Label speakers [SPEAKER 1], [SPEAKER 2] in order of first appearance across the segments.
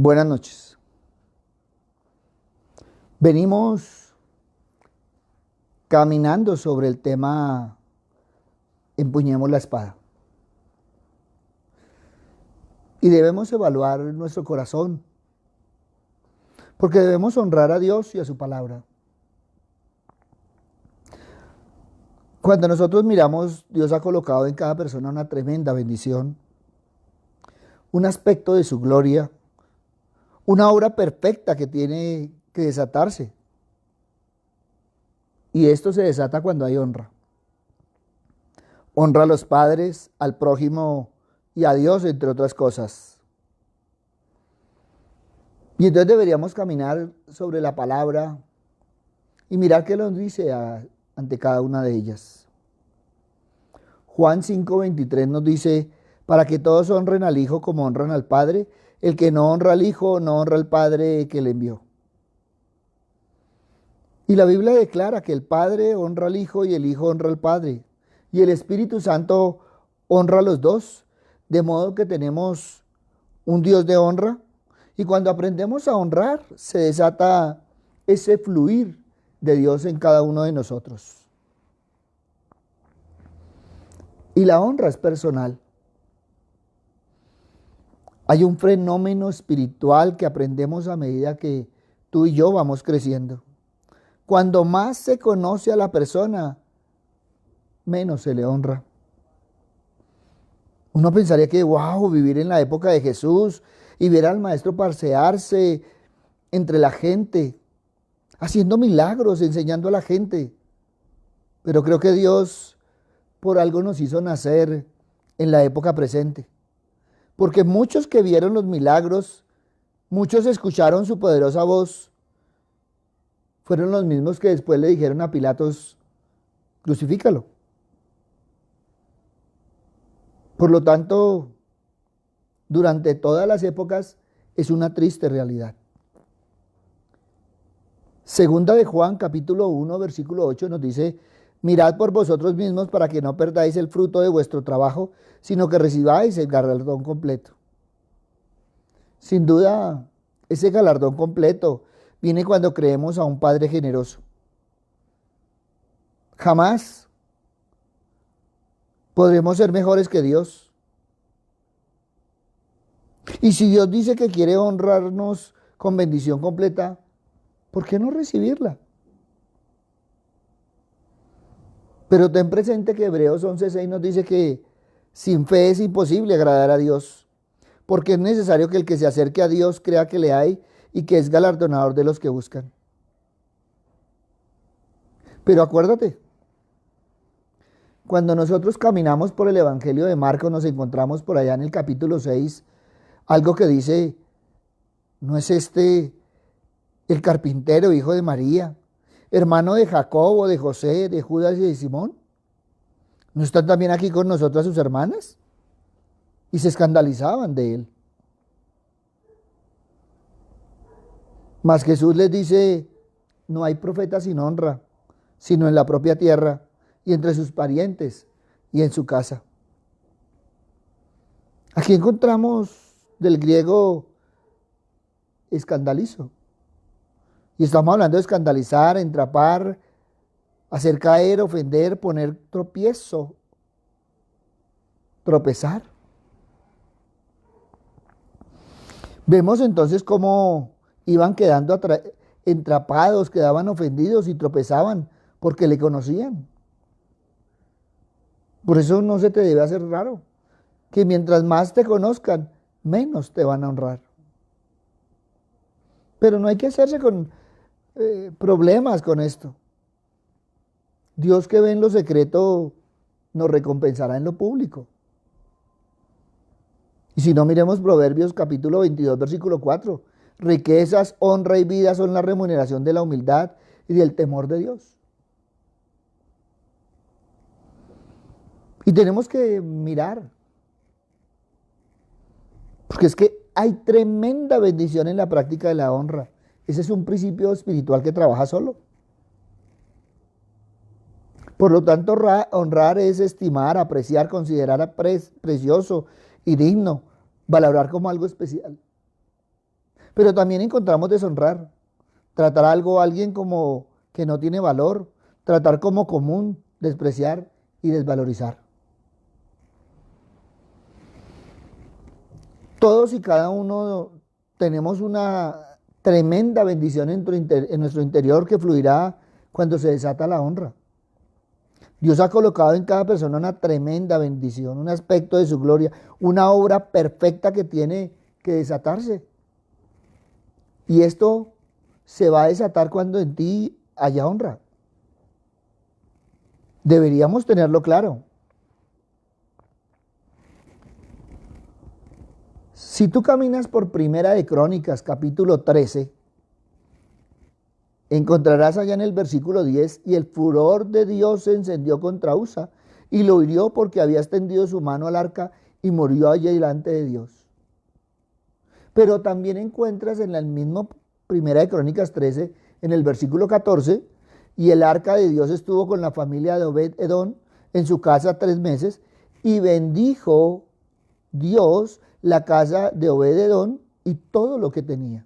[SPEAKER 1] Buenas noches. Venimos caminando sobre el tema empuñemos la espada. Y debemos evaluar nuestro corazón, porque debemos honrar a Dios y a su palabra. Cuando nosotros miramos, Dios ha colocado en cada persona una tremenda bendición, un aspecto de su gloria, una obra perfecta que tiene que desatarse. Y esto se desata cuando hay honra. Honra a los padres, al prójimo y a Dios, entre otras cosas. Y entonces deberíamos caminar sobre la palabra y mirar qué nos dice ante cada una de ellas. Juan 5:23 nos dice, para que todos honren al Hijo como honran al Padre. El que no honra al Hijo, no honra al Padre que le envió. Y la Biblia declara que el Padre honra al Hijo y el Hijo honra al Padre. Y el Espíritu Santo honra a los dos. De modo que tenemos un Dios de honra. Y cuando aprendemos a honrar, se desata ese fluir de Dios en cada uno de nosotros. Y la honra es personal. Hay un fenómeno espiritual que aprendemos a medida que tú y yo vamos creciendo. Cuando más se conoce a la persona, menos se le honra. Uno pensaría que, wow, vivir en la época de Jesús y ver al maestro pasearse entre la gente, haciendo milagros, enseñando a la gente. Pero creo que Dios por algo nos hizo nacer en la época presente. Porque muchos que vieron los milagros, muchos escucharon su poderosa voz, fueron los mismos que después le dijeron a Pilatos, crucifícalo. Por lo tanto, durante todas las épocas es una triste realidad. Segunda de Juan, capítulo 1, versículo 8 nos dice, mirad por vosotros mismos para que no perdáis el fruto de vuestro trabajo, sino que recibáis el galardón completo. Sin duda, ese galardón completo viene cuando creemos a un Padre generoso. Jamás podremos ser mejores que Dios. Y si Dios dice que quiere honrarnos con bendición completa, ¿por qué no recibirla? Pero ten presente que Hebreos 11:6 nos dice que sin fe es imposible agradar a Dios, porque es necesario que el que se acerque a Dios crea que le hay y que es galardonador de los que buscan. Pero acuérdate, cuando nosotros caminamos por el Evangelio de Marcos, nos encontramos por allá en el capítulo 6, algo que dice, ¿no es este el carpintero, hijo de María, hermano de Jacobo, de José, de Judas y de Simón? ¿No están también aquí con nosotras sus hermanas? Y se escandalizaban de él. Mas Jesús les dice, no hay profeta sin honra, sino en la propia tierra y entre sus parientes y en su casa. Aquí encontramos del griego escandalizo. Y estamos hablando de escandalizar, entrapar, hacer caer, ofender, poner tropiezo, tropezar. Vemos entonces cómo iban quedando entrapados, quedaban ofendidos y tropezaban porque le conocían. Por eso no se te debe hacer raro, que mientras más te conozcan, menos te van a honrar. Pero no hay que hacerse con problemas con esto. Dios que ve en lo secreto nos recompensará en lo público. Y si no, miremos Proverbios capítulo 22, versículo 4. Riquezas, honra y vida son la remuneración de la humildad y del temor de Dios. Y tenemos que mirar, porque es que hay tremenda bendición en la práctica de la honra. Ese es un principio espiritual que trabaja solo. Por lo tanto, honrar es estimar, apreciar, considerar precioso y digno, valorar como algo especial. Pero también encontramos deshonrar, tratar algo a alguien como que no tiene valor, tratar como común, despreciar y desvalorizar. Todos y cada uno tenemos una tremenda bendición en nuestro interior que fluirá cuando se desata la honra. Dios ha colocado en cada persona una tremenda bendición, un aspecto de su gloria, una obra perfecta que tiene que desatarse. Y esto se va a desatar cuando en ti haya honra. Deberíamos tenerlo claro. Si tú caminas por Primera de Crónicas, capítulo 13, encontrarás allá en el versículo 10, y el furor de Dios se encendió contra Usa y lo hirió porque había extendido su mano al arca y murió allí delante de Dios. Pero también encuentras en el mismo Primera de Crónicas 13, en el versículo 14, y el arca de Dios estuvo con la familia de Obed-Edom en su casa 3 meses, y bendijo Dios la casa de Obed-Edom y todo lo que tenía.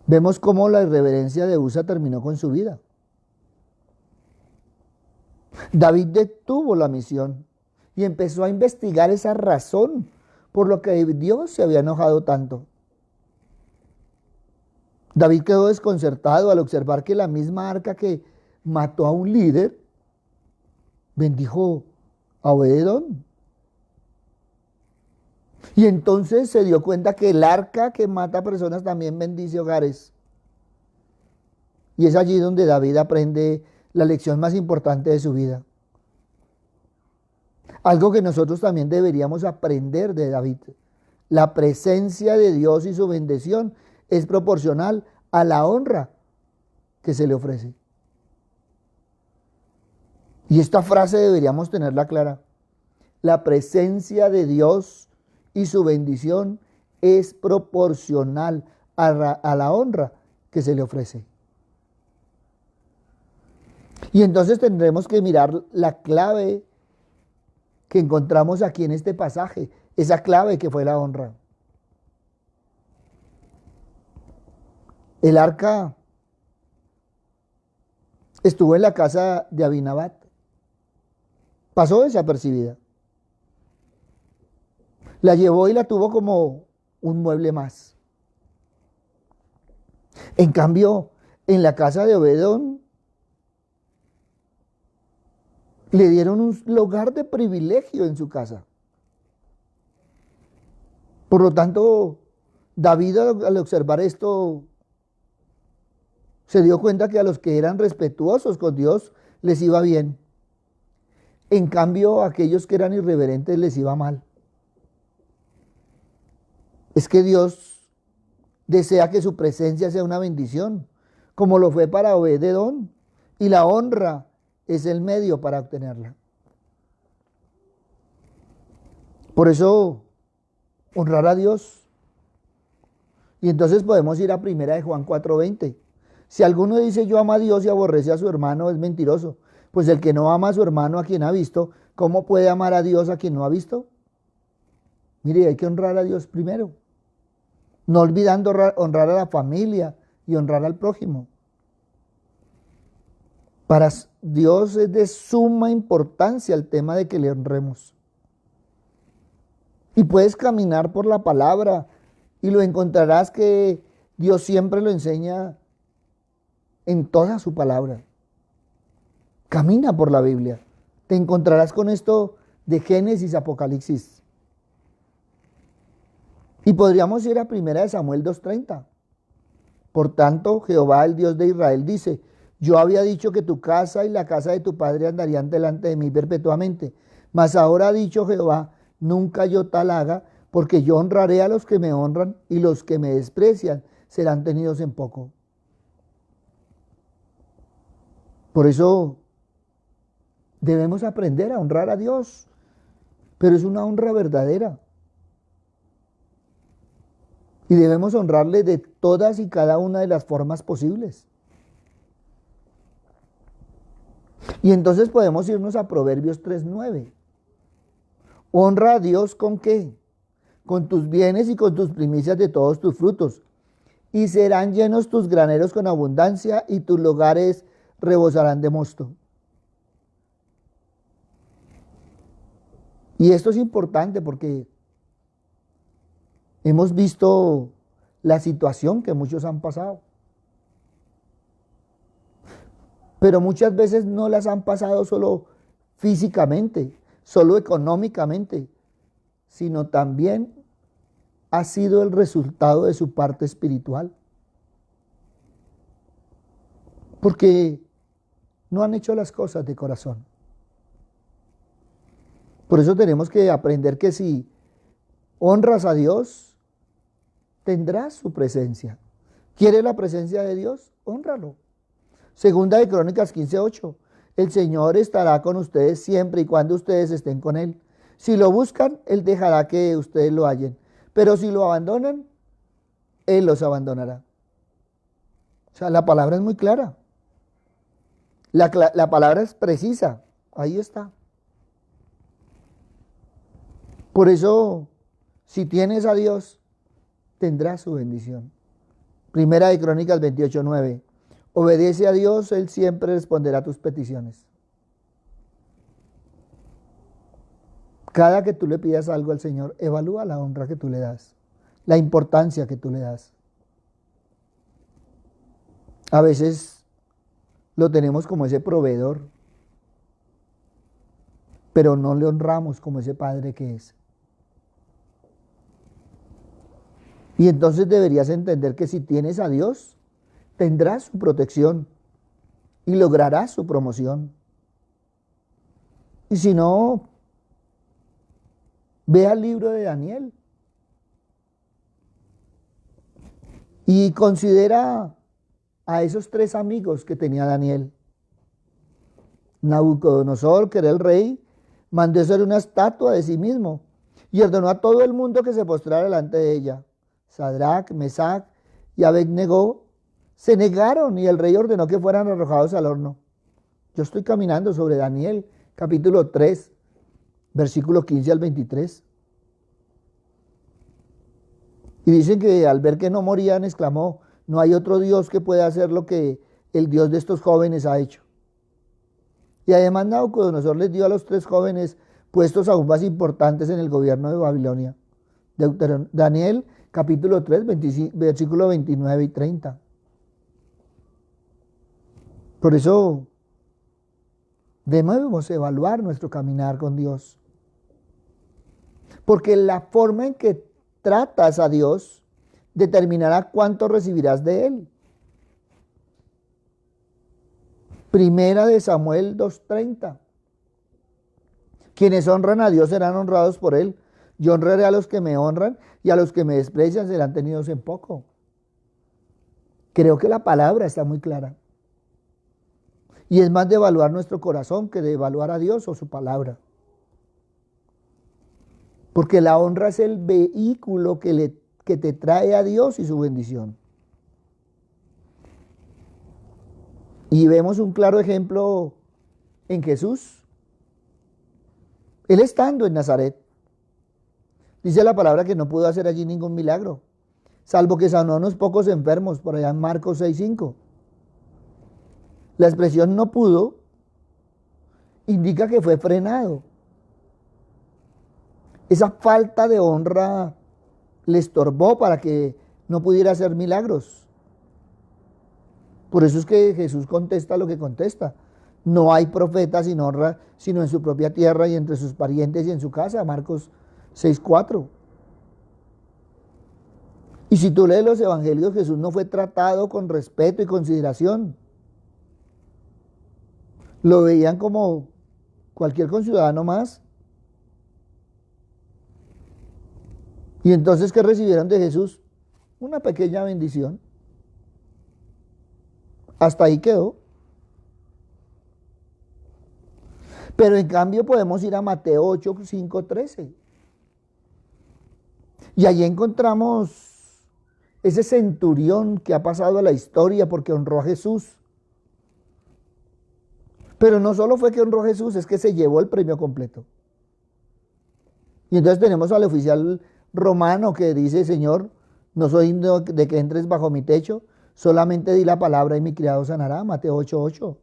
[SPEAKER 1] Vemos cómo la irreverencia de Usa terminó con su vida. David detuvo la misión y empezó a investigar esa razón por lo que Dios se había enojado tanto. David quedó desconcertado al observar que la misma arca que mató a un líder bendijo a Obed-Edom. Y entonces se dio cuenta que el arca que mata personas también bendice hogares. Y es allí donde David aprende la lección más importante de su vida. Algo que nosotros también deberíamos aprender de David. La presencia de Dios y su bendición es proporcional a la honra que se le ofrece. Y esta frase deberíamos tenerla clara. La presencia de Dios y su bendición es proporcional a la honra que se le ofrece. Y entonces tendremos que mirar la clave que encontramos aquí en este pasaje, esa clave que fue la honra. El arca estuvo en la casa de Abinabat, pasó desapercibida. La llevó y la tuvo como un mueble más. En cambio, en la casa de Obed-Edom le dieron un lugar de privilegio en su casa. Por lo tanto, David al observar esto se dio cuenta que a los que eran respetuosos con Dios les iba bien. En cambio, a aquellos que eran irreverentes les iba mal. Es que Dios desea que su presencia sea una bendición, como lo fue para Obed-Edom, y la honra es el medio para obtenerla. Por eso, honrar a Dios. Y entonces podemos ir a primera de Juan 4:20. Si alguno dice yo amo a Dios y aborrece a su hermano, es mentiroso. Pues el que no ama a su hermano a quien ha visto, ¿cómo puede amar a Dios a quien no ha visto? Mire, hay que honrar a Dios primero. No olvidando honrar a la familia y honrar al prójimo. Para Dios es de suma importancia el tema de que le honremos. Y puedes caminar por la palabra y lo encontrarás que Dios siempre lo enseña en toda su palabra. Camina por la Biblia. Te encontrarás con esto de Génesis, Apocalipsis. Y podríamos ir a 1 Samuel 2:30. Por tanto, Jehová, el Dios de Israel, dice: yo había dicho que tu casa y la casa de tu padre andarían delante de mí perpetuamente. Mas ahora ha dicho Jehová: nunca yo tal haga, porque yo honraré a los que me honran y los que me desprecian serán tenidos en poco. Por eso debemos aprender a honrar a Dios, pero es una honra verdadera. Y debemos honrarle de todas y cada una de las formas posibles. Y entonces podemos irnos a Proverbios 3:9. ¿Honra a Dios con qué? con tus bienes y con tus primicias de todos tus frutos. Y serán llenos tus graneros con abundancia y tus lugares rebosarán de mosto. Y esto es importante porque hemos visto la situación que muchos han pasado. Pero muchas veces no las han pasado solo físicamente, solo económicamente, sino también ha sido el resultado de su parte espiritual. Porque no han hecho las cosas de corazón. Por eso tenemos que aprender que si honras a Dios, tendrás su presencia. ¿Quieres la presencia de Dios? Hónralo. Segunda de Crónicas 15:8. El Señor estará con ustedes siempre y cuando ustedes estén con Él. Si lo buscan, Él dejará que ustedes lo hallen. Pero si lo abandonan, Él los abandonará. O sea, la palabra es muy clara. La palabra es precisa. Ahí está. Por eso, si tienes a Dios, tendrás su bendición. Primera de Crónicas 28:9. Obedece a Dios, Él siempre responderá a tus peticiones. Cada que tú le pidas algo al Señor, evalúa la honra que tú le das, la importancia que tú le das. A veces lo tenemos como ese proveedor, pero no le honramos como ese padre que es. Y entonces deberías entender que si tienes a Dios, tendrás su protección y lograrás su promoción. Y si no, ve al libro de Daniel y considera a esos 3 amigos que tenía Daniel. Nabucodonosor, que era el rey, mandó hacer una estatua de sí mismo y ordenó a todo el mundo que se postrara delante de ella. Sadrac, Mesac y Abed-Negó se negaron y el rey ordenó que fueran arrojados al horno. Yo estoy caminando sobre Daniel, capítulo 3, versículo 15 al 23. Y dicen que al ver que no morían, exclamó, no hay otro Dios que pueda hacer lo que el Dios de estos jóvenes ha hecho. Y además Nabucodonosor les dio a los 3 jóvenes puestos aún más importantes en el gobierno de Babilonia. Daniel, capítulo 3, versículo 29 y 30. Por eso debemos evaluar nuestro caminar con Dios. Porque la forma en que tratas a Dios determinará cuánto recibirás de Él. Primera de Samuel 2:30. Quienes honran a Dios serán honrados por Él. Yo honraré a los que me honran y a los que me desprecian serán tenidos en poco. Creo que la palabra está muy clara. Y es más de evaluar nuestro corazón que de evaluar a Dios o su palabra. Porque la honra es el vehículo que te trae a Dios y su bendición. Y vemos un claro ejemplo en Jesús. Él estando en Nazaret, dice la palabra que no pudo hacer allí ningún milagro, salvo que sanó a unos pocos enfermos, por allá en Marcos 6:5. La expresión no pudo indica que fue frenado. Esa falta de honra le estorbó para que no pudiera hacer milagros. Por eso es que Jesús contesta lo que contesta. No hay profeta sin honra, sino en su propia tierra y entre sus parientes y en su casa. Marcos 6:4. Y si tú lees los evangelios, Jesús no fue tratado con respeto y consideración. Lo veían como cualquier conciudadano más. Y entonces, ¿qué recibieron de Jesús? Una pequeña bendición. Hasta ahí quedó. Pero en cambio podemos ir a Mateo 8:5-13. Y allí encontramos ese centurión que ha pasado a la historia porque honró a Jesús. Pero no solo fue que honró a Jesús, es que se llevó el premio completo. Y entonces tenemos al oficial romano que dice, Señor, no soy digno de que entres bajo mi techo, solamente di la palabra y mi criado sanará, Mateo 8:8.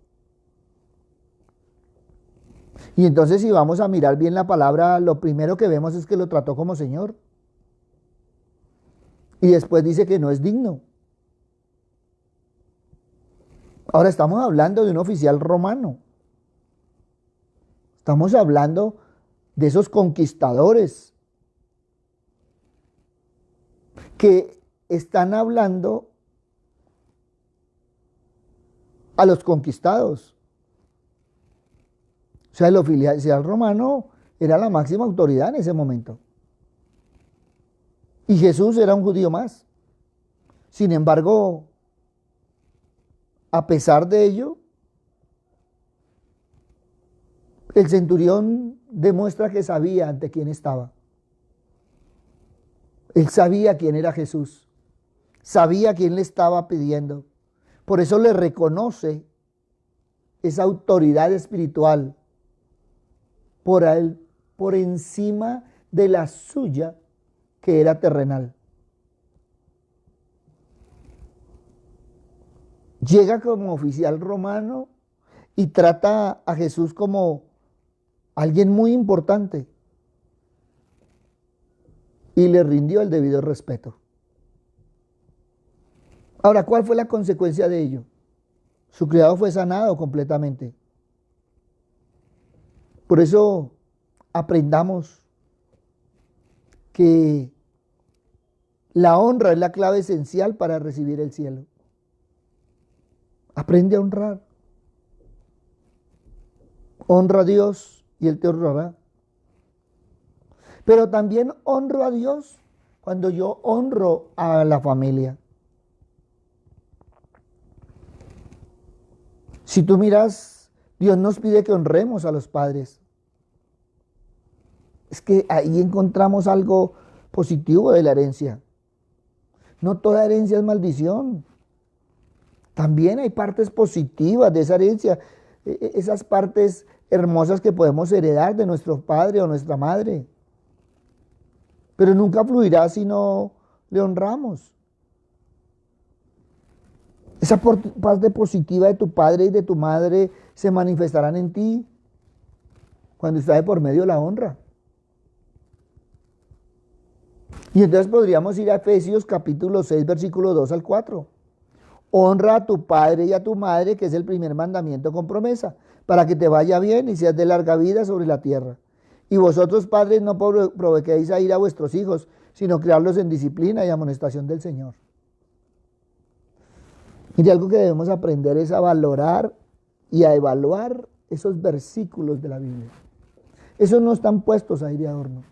[SPEAKER 1] Y entonces si vamos a mirar bien la palabra, lo primero que vemos es que lo trató como Señor. Y después dice que no es digno. Ahora estamos hablando de un oficial romano. Estamos hablando de esos conquistadores que están hablando a los conquistados. O sea, el oficial romano era la máxima autoridad en ese momento. Y Jesús era un judío más. Sin embargo, a pesar de ello, el centurión demuestra que sabía ante quién estaba. Él sabía quién era Jesús. Sabía quién le estaba pidiendo. Por eso le reconoce esa autoridad espiritual por encima de la suya, que era terrenal. Llega como oficial romano y trata a Jesús como alguien muy importante y le rindió el debido respeto. Ahora, ¿cuál fue la consecuencia de ello? Su criado fue sanado completamente. Por eso aprendamos que la honra es la clave esencial para recibir el cielo. Aprende a honrar. Honra a Dios y Él te honrará. Pero también honro a Dios cuando yo honro a la familia. Si tú miras, Dios nos pide que honremos a los padres. Es que ahí encontramos algo positivo de la herencia. No toda herencia es maldición. También hay partes positivas de esa herencia, esas partes hermosas que podemos heredar de nuestro padre o nuestra madre. Pero nunca fluirá si no le honramos. Esa parte positiva de tu padre y de tu madre se manifestarán en ti cuando está de por medio la honra. Y entonces podríamos ir a Efesios capítulo 6, versículo 2 al 4. Honra a tu padre y a tu madre, que es el primer mandamiento con promesa, para que te vaya bien y seas de larga vida sobre la tierra. Y vosotros, padres, no provoquéis a ira a vuestros hijos, sino criarlos en disciplina y amonestación del Señor. Mire, algo que debemos aprender es a valorar y a evaluar esos versículos de la Biblia. Esos no están puestos ahí de adorno.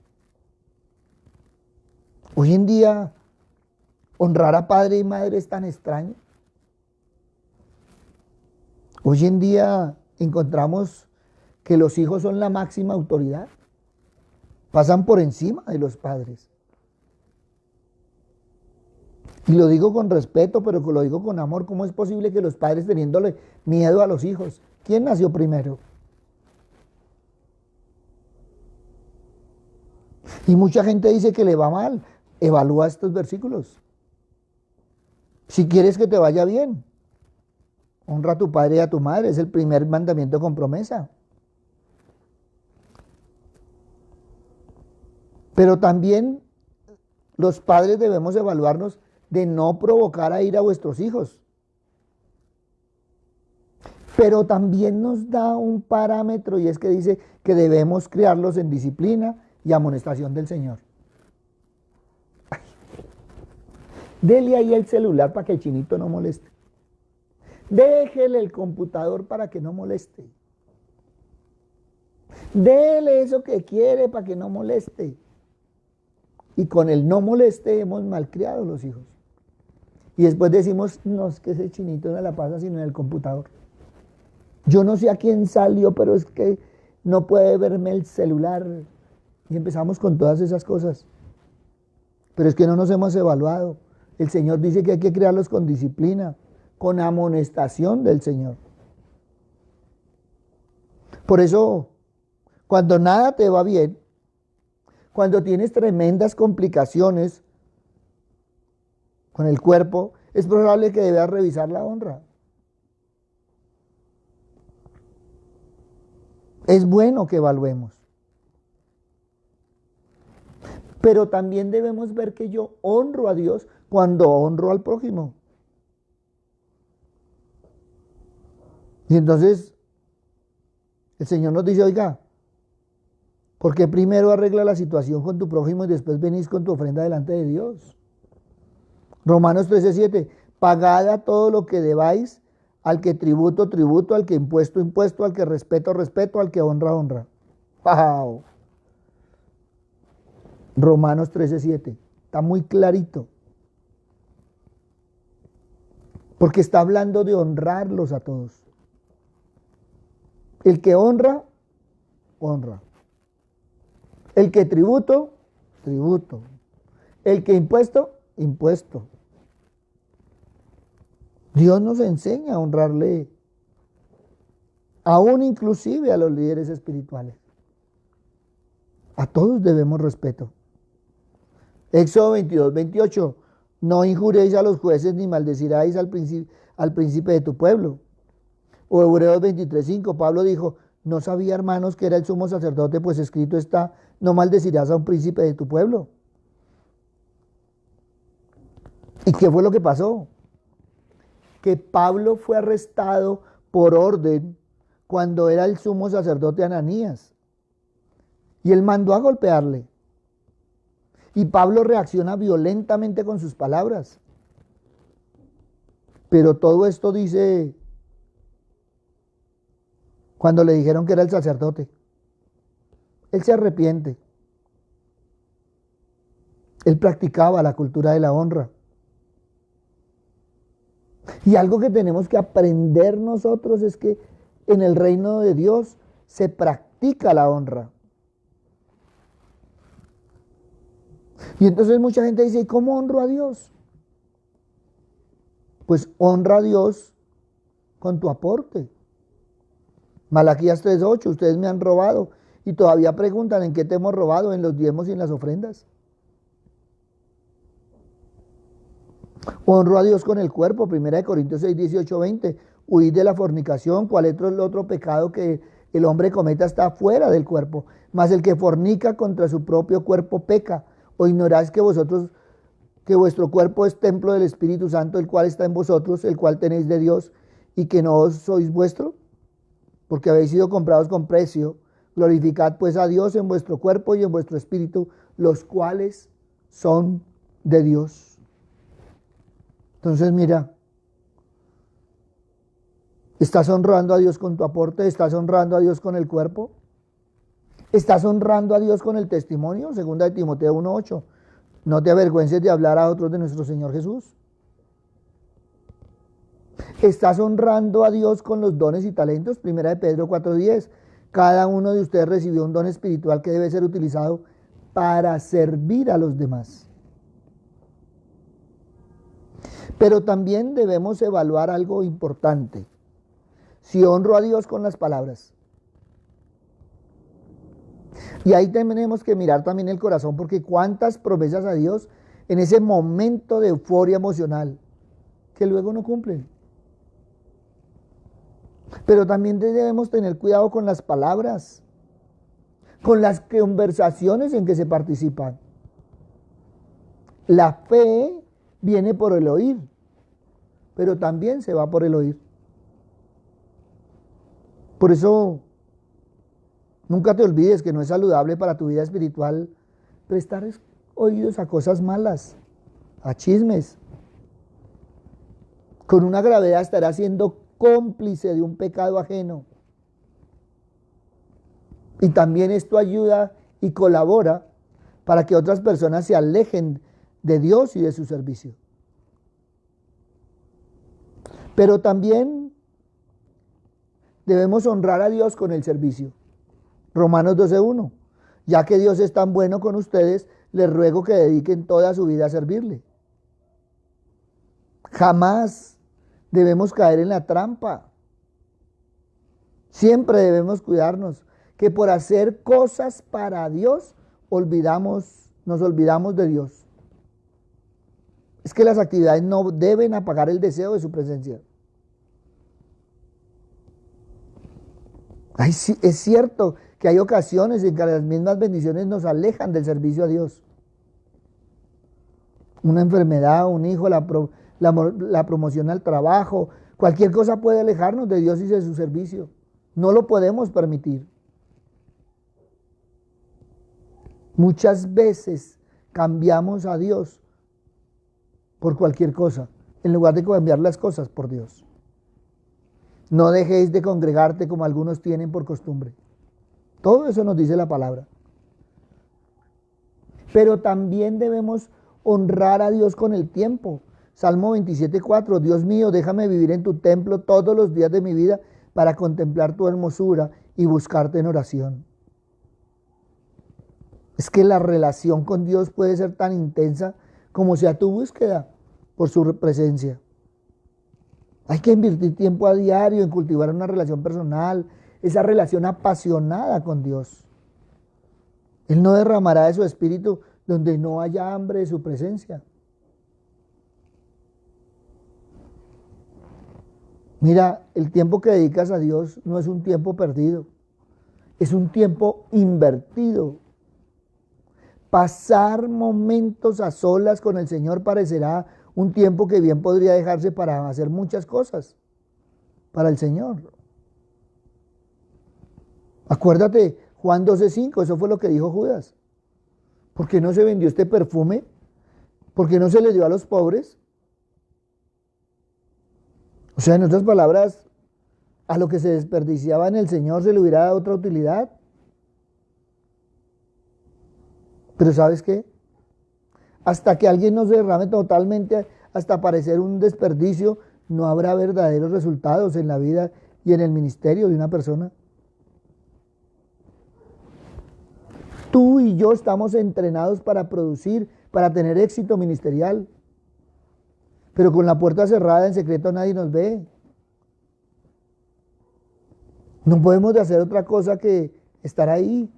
[SPEAKER 1] Hoy en día, honrar a padre y madre es tan extraño. Hoy en día encontramos que los hijos son la máxima autoridad. Pasan por encima de los padres. Y lo digo con respeto, pero lo digo con amor. ¿Cómo es posible que los padres teniéndole miedo a los hijos? ¿Quién nació primero? Y mucha gente dice que le va mal. Evalúa estos versículos. Si quieres que te vaya bien, honra a tu padre y a tu madre. Es el primer mandamiento con promesa. Pero también los padres debemos evaluarnos de no provocar a ira a vuestros hijos. Pero también nos da un parámetro y es que dice que debemos criarlos en disciplina y amonestación del Señor. Ay. Dele ahí el celular para que el chinito no moleste. Déjele el computador para que no moleste. Dele eso que quiere para que no moleste. Y con el no moleste hemos malcriado a los hijos. Y después decimos, no, es que ese chinito no la pasa sino en el computador. Yo no sé a quién salió, pero es que no puede verme el celular. Y empezamos con todas esas cosas. Pero es que no nos hemos evaluado. El Señor dice que hay que criarlos con disciplina, con amonestación del Señor. Por eso, cuando nada te va bien, cuando tienes tremendas complicaciones con el cuerpo, es probable que debas revisar la honra. Es bueno que evaluemos. Pero también debemos ver que yo honro a Dios cuando honro al prójimo. Y entonces el Señor nos dice, oiga, ¿por qué primero arregla la situación con tu prójimo y después venís con tu ofrenda delante de Dios? Romanos 13:7, pagad a todo lo que debáis, al que tributo, tributo, al que impuesto, impuesto, al que respeto, respeto, al que honra, honra. ¡Wow! Romanos 13:7, está muy clarito. Porque está hablando de honrarlos a todos. El que honra, honra. El que tributo, tributo. El que impuesto, impuesto. Dios nos enseña a honrarle, aún inclusive a los líderes espirituales. A todos debemos respeto. Éxodo 22:28, no injuréis a los jueces ni maldeciráis al príncipe de tu pueblo. O Hebreos 23:5, Pablo dijo, no sabía, hermanos, que era el sumo sacerdote, pues escrito está, no maldecirás a un príncipe de tu pueblo. ¿Y qué fue lo que pasó? Que Pablo fue arrestado por orden cuando era el sumo sacerdote Ananías. Y él mandó a golpearle. Y Pablo reacciona violentamente con sus palabras. Pero todo esto dice cuando le dijeron que era el sacerdote. Él se arrepiente. Él practicaba la cultura de la honra. Y algo que tenemos que aprender nosotros es que en el reino de Dios se practica la honra. Y entonces mucha gente dice, ¿y cómo honro a Dios? Pues honra a Dios con tu aporte. Malaquías 3:8, ustedes me han robado y todavía preguntan en qué te hemos robado, en los diezmos y en las ofrendas. Honro a Dios con el cuerpo, 1 Corintios 6:18-20, huid de la fornicación, cuál es el otro pecado que el hombre cometa está fuera del cuerpo, mas el que fornica contra su propio cuerpo peca. ¿O ignoráis que vuestro cuerpo es templo del Espíritu Santo, el cual está en vosotros, el cual tenéis de Dios, y que no sois vuestro? Porque habéis sido comprados con precio. Glorificad pues a Dios en vuestro cuerpo y en vuestro espíritu, los cuales son de Dios. Entonces mira, ¿estás honrando a Dios con tu aporte? ¿Estás honrando a Dios con el cuerpo? ¿Estás honrando a Dios con el testimonio? 2 Timoteo 1:8. No te avergüences de hablar a otros de nuestro Señor Jesús. ¿Estás honrando a Dios con los dones y talentos? 1 Pedro 4:10. Cada uno de ustedes recibió un don espiritual que debe ser utilizado para servir a los demás. Pero también debemos evaluar algo importante. Si honro a Dios con las palabras. Y ahí tenemos que mirar también el corazón, porque cuántas promesas a Dios en ese momento de euforia emocional que luego no cumplen. Pero también debemos tener cuidado con las palabras, con las conversaciones en que se participan. La fe viene por el oír, pero también se va por el oír. Por eso, nunca te olvides que no es saludable para tu vida espiritual prestar oídos a cosas malas, a chismes. Con una gravedad estarás siendo cómplice de un pecado ajeno. Y también esto ayuda y colabora para que otras personas se alejen de Dios y de su servicio. Pero también debemos honrar a Dios con el servicio. Romanos 12:1. Ya que Dios es tan bueno con ustedes, les ruego que dediquen toda su vida a servirle. Jamás debemos caer en la trampa. Siempre debemos cuidarnos que por hacer cosas para Dios nos olvidamos de Dios. Es que las actividades no deben apagar el deseo de su presencia. Ay, sí, es cierto que hay ocasiones en que las mismas bendiciones nos alejan del servicio a Dios. Una enfermedad, un hijo, la promoción al trabajo, cualquier cosa puede alejarnos de Dios y de su servicio. No lo podemos permitir. Muchas veces cambiamos a Dios por cualquier cosa, en lugar de cambiar las cosas por Dios. No dejéis de congregarte como algunos tienen por costumbre. Todo eso nos dice la palabra. Pero también debemos honrar a Dios con el tiempo. Salmo 27:4, Dios mío, déjame vivir en tu templo todos los días de mi vida para contemplar tu hermosura y buscarte en oración. Es que la relación con Dios puede ser tan intensa como sea tu búsqueda por su presencia. Hay que invertir tiempo a diario en cultivar una relación personal, esa relación apasionada con Dios. Él no derramará de su espíritu donde no haya hambre de su presencia. Mira, el tiempo que dedicas a Dios no es un tiempo perdido, es un tiempo invertido. Pasar momentos a solas con el Señor parecerá un tiempo que bien podría dejarse para hacer muchas cosas para el Señor. Acuérdate, Juan 12:5, eso fue lo que dijo Judas. ¿Por qué no se vendió este perfume? ¿Por qué no se le dio a los pobres? O sea, en otras palabras, a lo que se desperdiciaba en el Señor se le hubiera dado otra utilidad. Pero ¿sabes qué? Hasta que alguien no se derrame totalmente hasta parecer un desperdicio, no habrá verdaderos resultados en la vida y en el ministerio de una persona. Tú y yo estamos entrenados para producir, para tener éxito ministerial. Pero con la puerta cerrada, en secreto, nadie nos ve. No podemos de hacer otra cosa que estar ahí.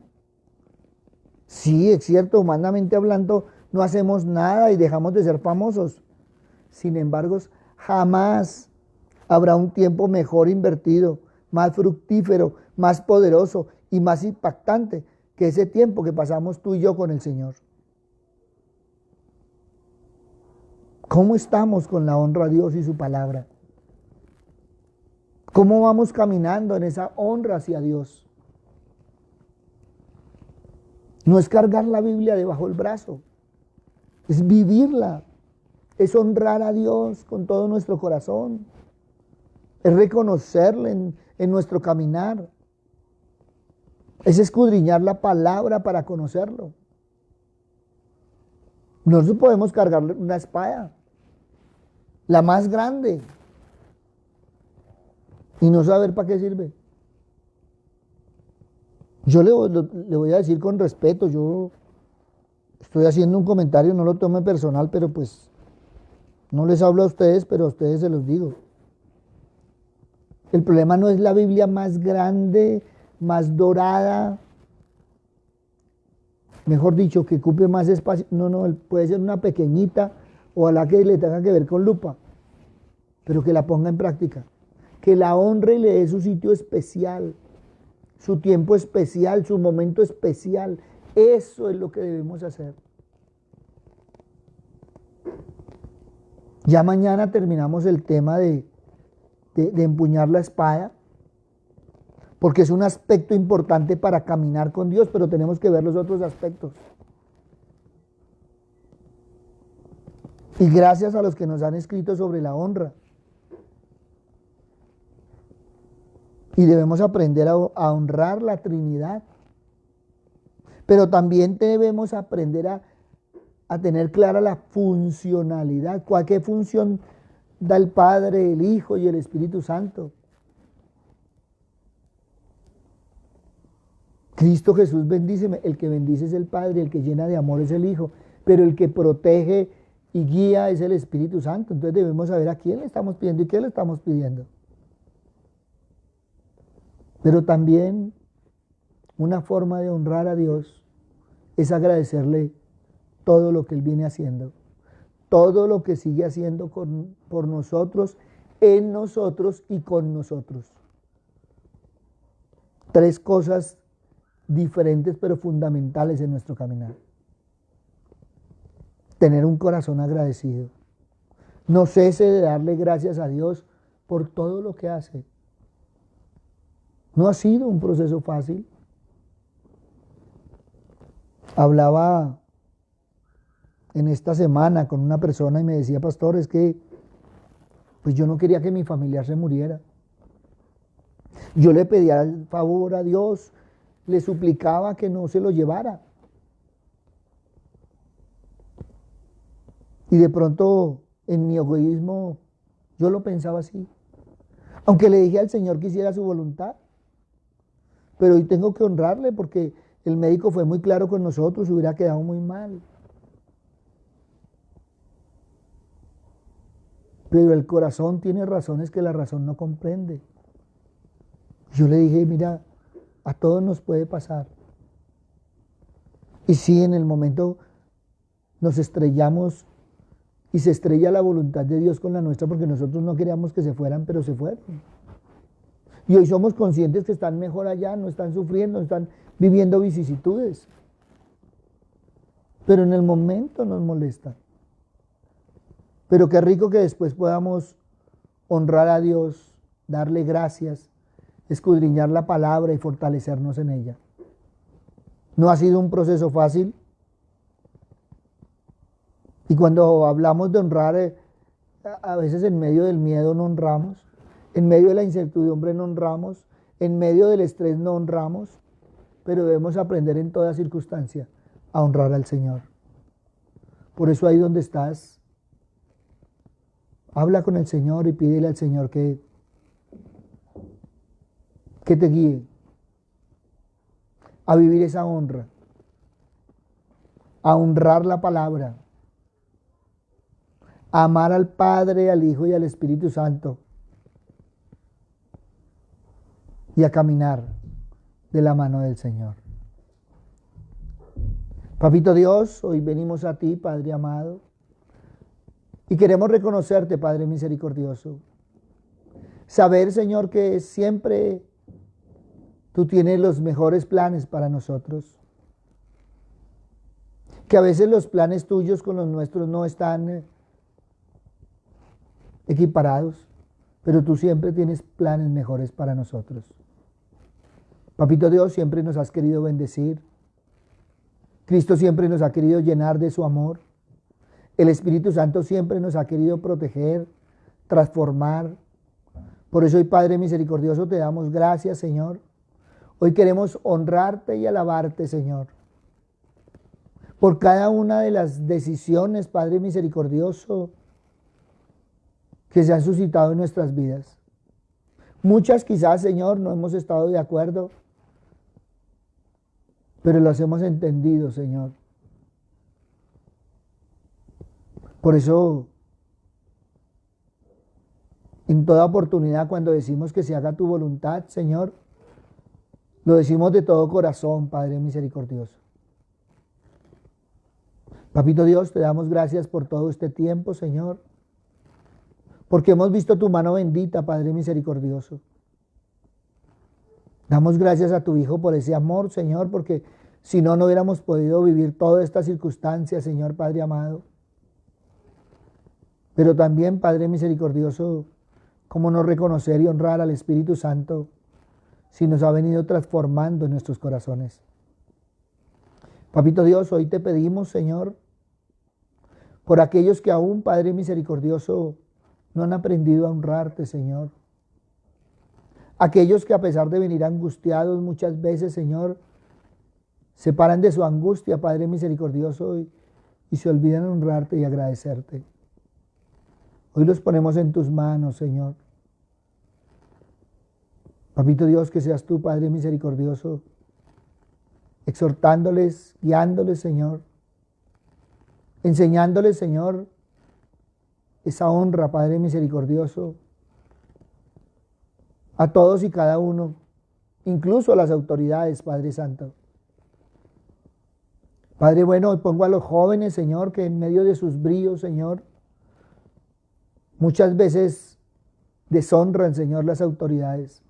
[SPEAKER 1] Sí, es cierto, humanamente hablando, no hacemos nada y dejamos de ser famosos. Sin embargo, jamás habrá un tiempo mejor invertido, más fructífero, más poderoso y más impactante que ese tiempo que pasamos tú y yo con el Señor. ¿Cómo estamos con la honra a Dios y su palabra? ¿Cómo vamos caminando en esa honra hacia Dios? No es cargar la Biblia debajo del brazo, es vivirla, es honrar a Dios con todo nuestro corazón, es reconocerle en nuestro caminar, es escudriñar la palabra para conocerlo. Nosotros podemos cargar una espada, la más grande, y no saber para qué sirve. Yo le voy a decir con respeto, yo estoy haciendo un comentario, no lo tome personal, pero pues no les hablo a ustedes, pero a ustedes se los digo. El problema no es la Biblia más grande, más dorada, mejor dicho, que ocupe más espacio. No, puede ser una pequeñita o a la que le tenga que ver con lupa, pero que la ponga en práctica, que la honre y le dé su sitio especial, su tiempo especial, su momento especial. Eso es lo que debemos hacer. Ya mañana terminamos el tema de empuñar la espada, porque es un aspecto importante para caminar con Dios, pero tenemos que ver los otros aspectos. Y gracias a los que nos han escrito sobre la honra. Y debemos aprender a honrar la Trinidad. Pero también debemos aprender a tener clara la funcionalidad. ¿Qué función da el Padre, el Hijo y el Espíritu Santo? Cristo Jesús bendice, el que bendice es el Padre, el que llena de amor es el Hijo, pero el que protege y guía es el Espíritu Santo. Entonces debemos saber a quién le estamos pidiendo y qué le estamos pidiendo. Pero también una forma de honrar a Dios es agradecerle todo lo que Él viene haciendo, todo lo que sigue haciendo por nosotros, en nosotros y con nosotros. 3 cosas diferentes pero fundamentales en nuestro caminar. Tener un corazón agradecido. No cese de darle gracias a Dios por todo lo que hace. No ha sido un proceso fácil. Hablaba en esta semana con una persona y me decía, pastor, es que pues yo no quería que mi familiar se muriera. Yo le pedía el favor a Dios, le suplicaba que no se lo llevara. Y de pronto, en mi egoísmo, yo lo pensaba así. Aunque le dije al Señor que hiciera su voluntad. Pero hoy tengo que honrarle porque el médico fue muy claro con nosotros, hubiera quedado muy mal. Pero el corazón tiene razones que la razón no comprende. Yo le dije, mira, a todos nos puede pasar. Y sí, en el momento nos estrellamos y se estrella la voluntad de Dios con la nuestra porque nosotros no queríamos que se fueran, pero se fueron. Y hoy somos conscientes que están mejor allá, no están sufriendo, no están viviendo vicisitudes. Pero en el momento nos molesta. Pero qué rico que después podamos honrar a Dios, darle gracias, escudriñar la palabra y fortalecernos en ella. No ha sido un proceso fácil. Y cuando hablamos de honrar, a veces en medio del miedo no honramos, en medio de la incertidumbre no honramos, en medio del estrés no honramos, pero debemos aprender en toda circunstancia a honrar al Señor. Por eso ahí donde estás, habla con el Señor y pídele al Señor que te guíe a vivir esa honra, a honrar la palabra, a amar al Padre, al Hijo y al Espíritu Santo y a caminar de la mano del Señor. Papito Dios, hoy venimos a ti, Padre amado, y queremos reconocerte, Padre misericordioso. Saber, Señor, que siempre tú tienes los mejores planes para nosotros. Que a veces los planes tuyos con los nuestros no están equiparados, pero tú siempre tienes planes mejores para nosotros. Papito Dios, siempre nos has querido bendecir. Cristo siempre nos ha querido llenar de su amor. El Espíritu Santo siempre nos ha querido proteger, transformar. Por eso hoy, Padre misericordioso, te damos gracias, Señor. Hoy queremos honrarte y alabarte, Señor, por cada una de las decisiones, Padre misericordioso, que se han suscitado en nuestras vidas. Muchas quizás, Señor, no hemos estado de acuerdo, pero las hemos entendido, Señor. Por eso, en toda oportunidad, cuando decimos que se haga tu voluntad, Señor, lo decimos de todo corazón, Padre misericordioso. Papito Dios, te damos gracias por todo este tiempo, Señor, porque hemos visto tu mano bendita, Padre misericordioso. Damos gracias a tu Hijo por ese amor, Señor, porque si no, no hubiéramos podido vivir todas estas circunstancias, Señor Padre amado. Pero también, Padre misericordioso, cómo no reconocer y honrar al Espíritu Santo si nos ha venido transformando en nuestros corazones. Papito Dios, hoy te pedimos, Señor, por aquellos que aún, Padre misericordioso, no han aprendido a honrarte, Señor. Aquellos que a pesar de venir angustiados muchas veces, Señor, se paran de su angustia, Padre misericordioso, y se olvidan de honrarte y agradecerte. Hoy los ponemos en tus manos, Señor. Papito Dios, que seas tú, Padre misericordioso, exhortándoles, guiándoles, Señor, enseñándoles, Señor, esa honra, Padre misericordioso, a todos y cada uno, incluso a las autoridades, Padre Santo. Padre bueno, hoy pongo a los jóvenes, Señor, que en medio de sus bríos, Señor, muchas veces deshonran, Señor, las autoridades.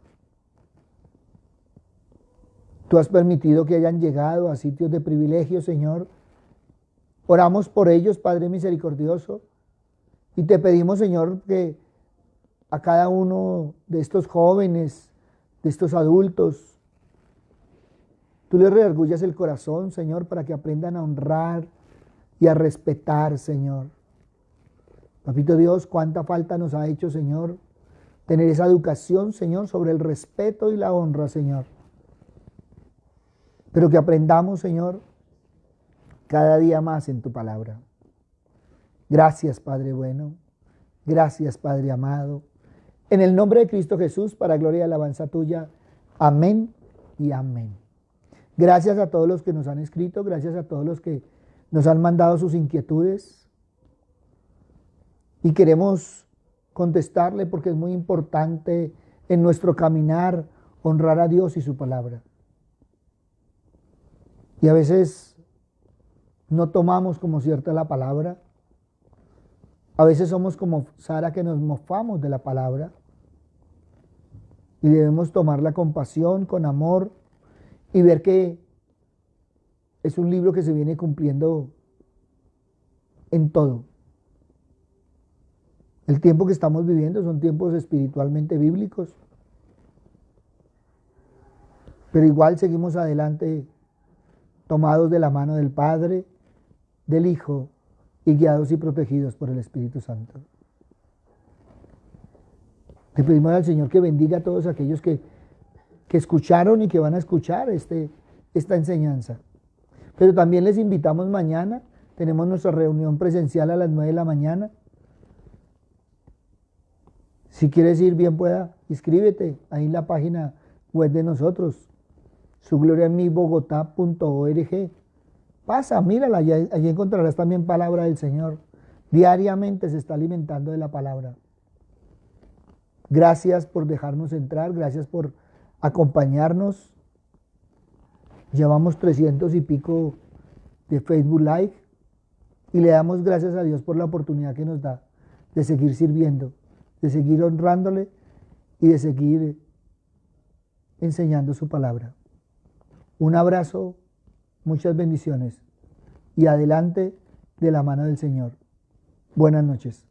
[SPEAKER 1] Tú has permitido que hayan llegado a sitios de privilegio, Señor. Oramos por ellos, Padre misericordioso, y te pedimos, Señor, que a cada uno de estos jóvenes, de estos adultos, tú les redargullas el corazón, Señor, para que aprendan a honrar y a respetar, Señor. Papito Dios, cuánta falta nos ha hecho, Señor, tener esa educación, Señor, sobre el respeto y la honra, Señor. Pero que aprendamos, Señor, cada día más en tu palabra. Gracias, Padre bueno. Gracias, Padre amado. En el nombre de Cristo Jesús, para gloria y alabanza tuya. Amén y amén. Gracias a todos los que nos han escrito, gracias a todos los que nos han mandado sus inquietudes. Y queremos contestarle porque es muy importante en nuestro caminar honrar a Dios y su palabra. Y a veces no tomamos como cierta la palabra. A veces somos como Sara, que nos mofamos de la palabra. Y debemos tomarla con pasión, con amor, y ver que es un libro que se viene cumpliendo en todo. El tiempo que estamos viviendo son tiempos espiritualmente bíblicos. Pero igual seguimos adelante, tomados de la mano del Padre, del Hijo, y guiados y protegidos por el Espíritu Santo. Le pedimos al Señor que bendiga a todos aquellos que escucharon y que van a escuchar esta enseñanza. Pero también les invitamos mañana, tenemos nuestra reunión presencial a las 9 de la mañana. Si quieres ir, bien pueda, inscríbete ahí en la página web de nosotros, sugloriaenmibogotá.org. Pasa, mírala, allí encontrarás también palabra del Señor. Diariamente se está alimentando de la palabra. Gracias por dejarnos entrar, gracias por acompañarnos. Llevamos 300 y pico de Facebook Live y le damos gracias a Dios por la oportunidad que nos da de seguir sirviendo, de seguir honrándole y de seguir enseñando su palabra. Un abrazo, muchas bendiciones y adelante de la mano del Señor. Buenas noches.